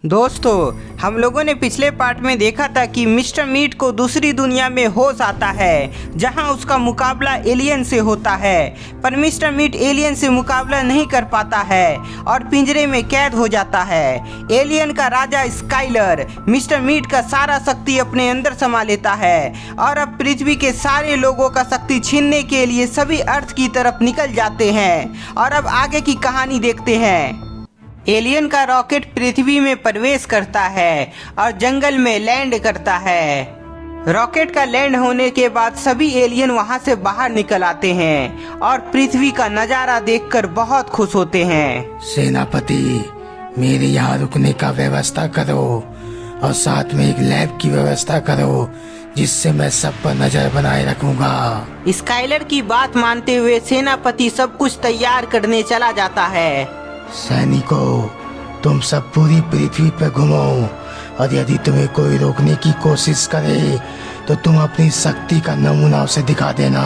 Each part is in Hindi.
दोस्तों, हम लोगों ने पिछले पार्ट में देखा था कि मिस्टर मीट को दूसरी दुनिया में होश आता है जहां उसका मुकाबला एलियन से होता है, पर मिस्टर मीट एलियन से मुकाबला नहीं कर पाता है और पिंजरे में कैद हो जाता है। एलियन का राजा स्काइलर मिस्टर मीट का सारा शक्ति अपने अंदर समा लेता है और अब पृथ्वी के सारे लोगों का शक्ति छीनने के लिए सभी अर्थ की तरफ निकल जाते हैं। और अब आगे की कहानी देखते हैं। एलियन का रॉकेट पृथ्वी में प्रवेश करता है और जंगल में लैंड करता है। रॉकेट का लैंड होने के बाद सभी एलियन वहां से बाहर निकल आते हैं और पृथ्वी का नजारा देखकर बहुत खुश होते हैं। सेनापति, मेरे यहाँ रुकने का व्यवस्था करो और साथ में एक लैब की व्यवस्था करो जिससे मैं सब पर नजर बनाए रखूंगा। स्काइलर की बात मानते हुए सेनापति सब कुछ तैयार करने चला जाता है। सैनिकों, तुम सब पूरी पृथ्वी पर घूमो और यदि तुम्हें कोई रोकने की कोशिश करे तो तुम अपनी शक्ति का नमूना उसे दिखा देना।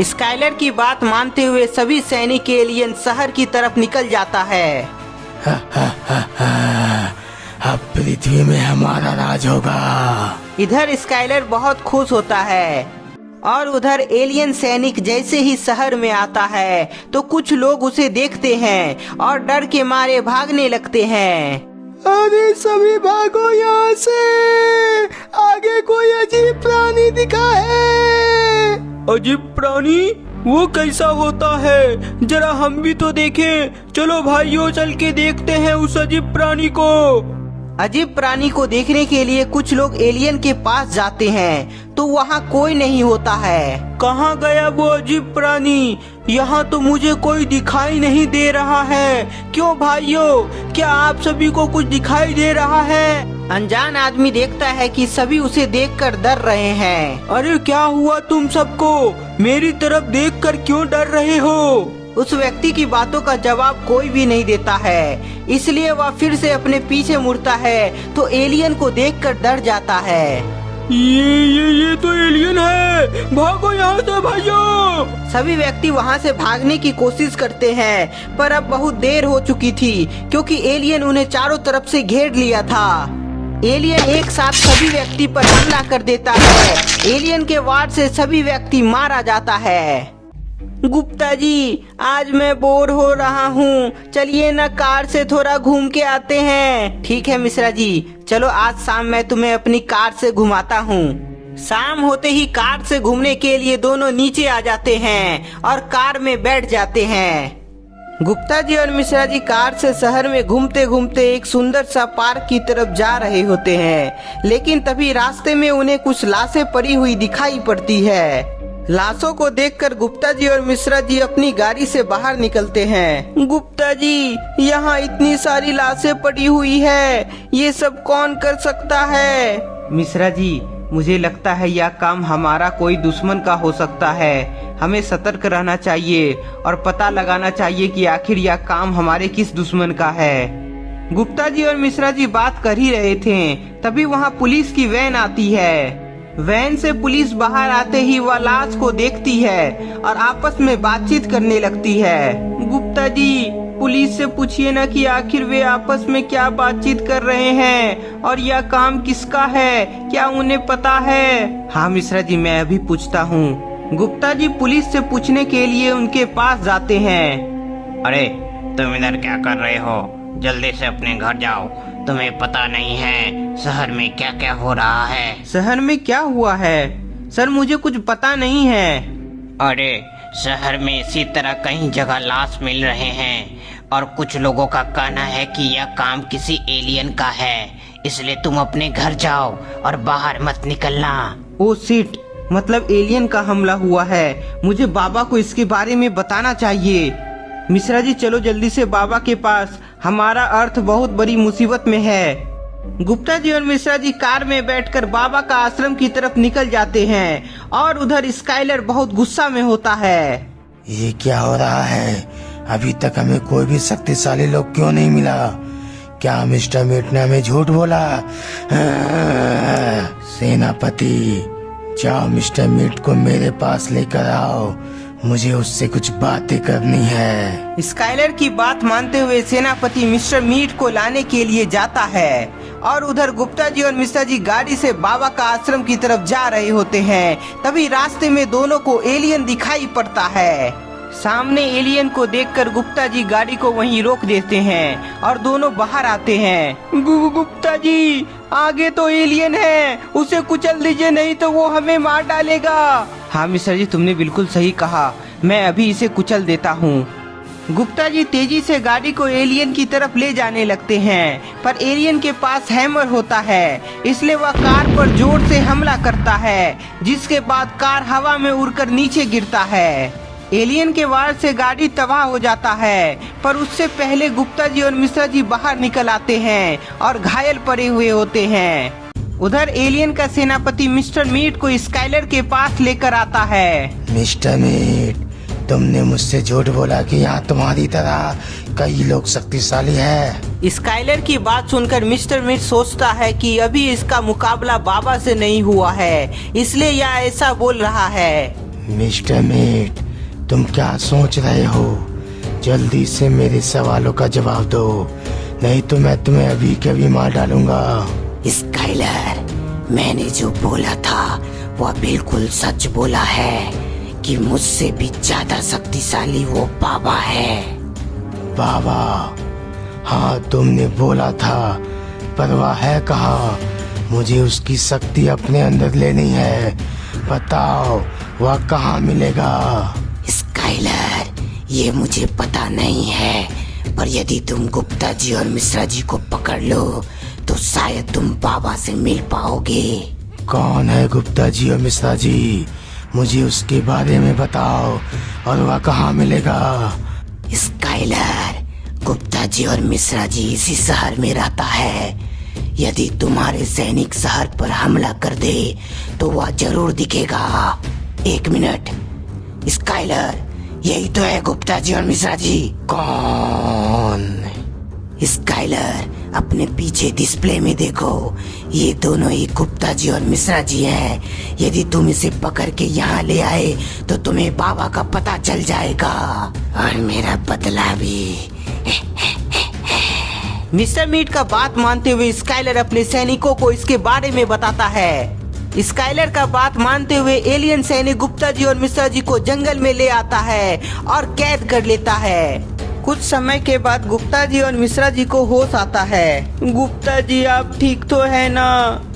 स्काइलर की बात मानते हुए सभी सैनिक एलियन शहर की तरफ निकल जाता है। अब पृथ्वी में हमारा राज होगा। इधर स्काइलर बहुत खुश होता है और उधर एलियन सैनिक जैसे ही शहर में आता है तो कुछ लोग उसे देखते हैं और डर के मारे भागने लगते हैं। अरे सभी भागो यहाँ से, आगे कोई अजीब प्राणी दिखा है। अजीब प्राणी? वो कैसा होता है? जरा हम भी तो देखें। चलो भाइयों, चल के देखते हैं उस अजीब प्राणी को। अजीब प्राणी को देखने के लिए कुछ लोग एलियन के पास जाते हैं तो वहाँ कोई नहीं होता है। कहाँ गया वो अजीब प्राणी? यहाँ तो मुझे कोई दिखाई नहीं दे रहा है। क्यों भाइयों, क्या आप सभी को कुछ दिखाई दे रहा है? अनजान आदमी देखता है कि सभी उसे देखकर डर रहे हैं। अरे क्या हुआ तुम सबको? मेरी तरफ देखकर क्यों डर रहे हो? उस व्यक्ति की बातों का जवाब कोई भी नहीं देता है, इसलिए वह फिर से अपने पीछे मुड़ता है तो एलियन को देखकर डर जाता है। ये तो एलियन है, भागो यहाँ से भाइयों। सभी व्यक्ति वहाँ से भागने की कोशिश करते हैं पर अब बहुत देर हो चुकी थी क्योंकि एलियन उन्हें चारों तरफ से घेर लिया था। एलियन एक साथ सभी व्यक्ति पर हमला कर देता है। एलियन के वार से सभी व्यक्ति मारा जाता है। गुप्ता जी, आज मैं बोर हो रहा हूँ, चलिए ना कार से थोड़ा घूम के आते हैं। ठीक है मिश्रा जी, चलो आज शाम मैं तुम्हें अपनी कार से घुमाता हूँ। शाम होते ही कार से घूमने के लिए दोनों नीचे आ जाते हैं और कार में बैठ जाते हैं। गुप्ता जी और मिश्रा जी कार से शहर में घूमते घूमते एक सुंदर सा पार्क की तरफ जा रहे होते हैं, लेकिन तभी रास्ते में उन्हें कुछ लाशें पड़ी हुई दिखाई पड़ती है। लाशों को देखकर गुप्ता जी और मिश्रा जी अपनी गाड़ी से बाहर निकलते हैं। गुप्ता जी, यहाँ इतनी सारी लाशें पड़ी हुई है, ये सब कौन कर सकता है? मिश्रा जी, मुझे लगता है यह काम हमारा कोई दुश्मन का हो सकता है। हमें सतर्क रहना चाहिए और पता लगाना चाहिए कि आखिर यह काम हमारे किस दुश्मन का है। गुप्ता जी और मिश्रा जी बात कर ही रहे थे, तभी वहाँ पुलिस की वैन आती है। वैन से पुलिस बाहर आते ही वह लाश को देखती है और आपस में बातचीत करने लगती है। गुप्ता जी, पुलिस से पूछिए ना कि आखिर वे आपस में क्या बातचीत कर रहे हैं और यह काम किसका है, क्या उन्हें पता है? हाँ मिश्रा जी, मैं अभी पूछता हूँ। गुप्ता जी पुलिस से पूछने के लिए उनके पास जाते हैं। अरे तुम इधर क्या कर रहे हो? जल्दी से अपने घर जाओ। तुम्हें पता नहीं है शहर में क्या क्या हो रहा है? शहर में क्या हुआ है? सर, मुझे कुछ पता नहीं है। अरे शहर में इसी तरह कई जगह लाश मिल रहे हैं और कुछ लोगों का कहना है कि यह काम किसी एलियन का है, इसलिए तुम अपने घर जाओ और बाहर मत निकलना। ओ शिट, मतलब एलियन का हमला हुआ है। मुझे बाबा को इसके बारे में बताना चाहिए। मिश्रा जी, चलो जल्दी से बाबा के पास, हमारा अर्थ बहुत बड़ी मुसीबत में है। गुप्ता जी और मिश्रा जी कार में बैठकर बाबा का आश्रम की तरफ निकल जाते हैं और उधर स्काइलर बहुत गुस्सा में होता है। ये क्या हो रहा है? अभी तक हमें कोई भी शक्तिशाली लोग क्यों नहीं मिला? क्या मिस्टर मीट ने हमें झूठ बोला? सेनापति, जाओ मिस्टर मीट को मेरे पास लेकर आओ, मुझे उससे कुछ बातें करनी है। स्काइलर की बात मानते हुए सेनापति मिस्टर मीट को लाने के लिए जाता है और उधर गुप्ता जी और मिश्रा जी गाड़ी से बाबा का आश्रम की तरफ जा रहे होते हैं। तभी रास्ते में दोनों को एलियन दिखाई पड़ता है। सामने एलियन को देखकर गुप्ता जी गाड़ी को वहीं रोक देते हैं और दोनों बाहर आते हैं। गुप्ता जी, आगे तो एलियन है, उसे कुचल दीजिए नहीं तो वो हमें मार डालेगा। हाँ मिश्रा जी, तुमने बिल्कुल सही कहा, मैं अभी इसे कुचल देता हूँ। गुप्ता जी तेजी से गाड़ी को एलियन की तरफ ले जाने लगते हैं, पर एलियन के पास हैमर होता है, इसलिए वह कार पर जोर से हमला करता है, जिसके बाद कार हवा में उड़कर नीचे गिरता है। एलियन के वार से गाड़ी तबाह हो जाता है, पर उससे पहले गुप्ता जी और मिश्रा जी बाहर निकल आते हैं और घायल पड़े हुए होते हैं। उधर एलियन का सेनापति मिस्टर मीट को स्काइलर के पास लेकर आता है। मिस्टर मीट, तुमने मुझसे झूठ बोला कि यहाँ तुम्हारी तरह कई लोग शक्तिशाली है। स्काइलर की बात सुनकर मिस्टर मीट सोचता है कि अभी इसका मुकाबला बाबा से नहीं हुआ है, इसलिए यह ऐसा बोल रहा है। मिस्टर मीट, तुम क्या सोच रहे हो? जल्दी से मेरे सवालों का जवाब दो, नहीं तो मैं तुम्हें अभी के अभी मार डालूंगा। स्काइलर, मैंने जो बोला था वह बिल्कुल सच बोला है कि मुझसे भी ज्यादा शक्तिशाली वो बाबा है। बाबा? हाँ, तुमने बोला था, पर वह है कहाँ? मुझे उसकी शक्ति अपने अंदर लेनी है, बताओ वह कहाँ मिलेगा? स्काइलर, ये मुझे पता नहीं है, पर यदि तुम गुप्ता जी और मिश्रा जी को पकड़ लो तो शायद तुम बाबा से मिल पाओगे। कौन है गुप्ता जी और मिश्रा जी? मुझे उसके बारे में बताओ, और वह कहाँ मिलेगा? स्काइलर, गुप्ता जी और मिश्रा जी इसी शहर में रहता है। यदि तुम्हारे सैनिक शहर पर हमला कर दे तो वह जरूर दिखेगा। एक मिनट, स्काइलर, यही तो है गुप्ता जी और मिश्रा जी। कौन? स्काइलर, अपने पीछे डिस्प्ले में देखो, ये दोनों ही गुप्ता जी और मिश्रा जी हैं। यदि तुम इसे पकड़ के यहाँ ले आए तो तुम्हें बाबा का पता चल जाएगा और मेरा बदला भी। मिस्टर मीट का बात मानते हुए स्काइलर अपने सैनिकों को इसके बारे में बताता है। स्काइलर का बात मानते हुए एलियन सैनिक गुप्ता जी और मिश्रा जी को जंगल में ले आता है और कैद कर लेता है। कुछ समय के बाद गुप्ता जी और मिश्रा जी को होश आता है। गुप्ता जी, आप ठीक तो है ना?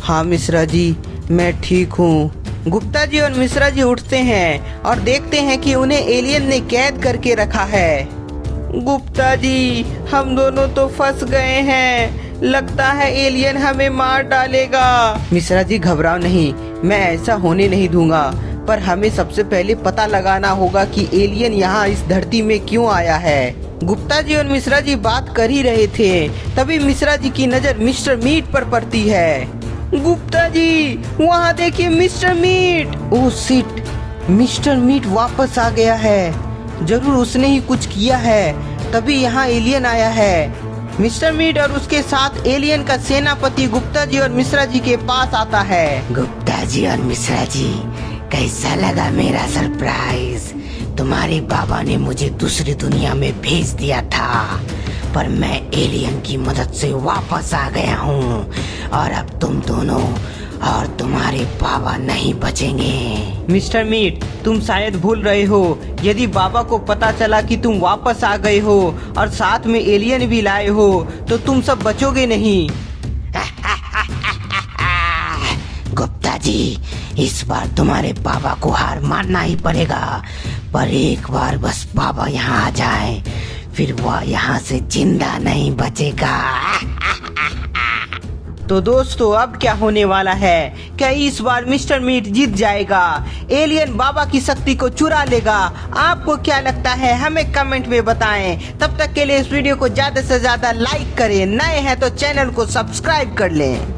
हाँ मिश्रा जी, मैं ठीक हूँ। गुप्ता जी और मिश्रा जी उठते हैं और देखते हैं कि उन्हें एलियन ने कैद करके रखा है। गुप्ता जी, हम दोनों तो फंस गए हैं, लगता है एलियन हमें मार डालेगा। मिश्रा जी घबराओ नहीं, मैं ऐसा होने नहीं दूंगा, पर हमें सबसे पहले पता लगाना होगा कि एलियन यहाँ इस धरती में क्यों आया है। गुप्ता जी और मिश्रा जी बात कर ही रहे थे, तभी मिश्रा जी की नजर मिस्टर मीट पर पड़ती है। गुप्ता जी, वहाँ देखिए mister Meet. Oh shit, mister Meet वापस आ गया है, जरूर उसने ही कुछ किया है, तभी यहाँ एलियन आया है। मिस्टर मीट और उसके साथ एलियन का सेनापति गुप्ता जी और मिश्रा जी के पास आता है। गुप्ता जी और मिश्रा जी, कैसा लगा मेरा सरप्राइज? तुम्हारे बाबा ने मुझे दूसरी दुनिया में भेज दिया था, पर मैं एलियन की मदद से वापस आ गया हूँ और अब तुम दोनों और तुम्हारे बाबा नहीं बचेंगे। मिस्टर मीट, तुम शायद भूल रहे हो, यदि बाबा को पता चला कि तुम वापस आ गए हो और साथ में एलियन भी लाए हो तो तुम सब बचोगे नहीं। गुप्ता जी, इस बार तुम्हारे बाबा को हार मानना ही पड़ेगा, पर एक बार बस बाबा यहाँ आ जाए, फिर वह यहाँ से जिंदा नहीं बचेगा। तो दोस्तों, अब क्या होने वाला है? क्या इस बार मिस्टर मीट जीत जाएगा? एलियन बाबा की शक्ति को चुरा लेगा? आपको क्या लगता है? हमें कमेंट में बताएं। तब तक के लिए इस वीडियो को ज्यादा से ज्यादा लाइक करें, नए हैं तो चैनल को सब्सक्राइब कर लें।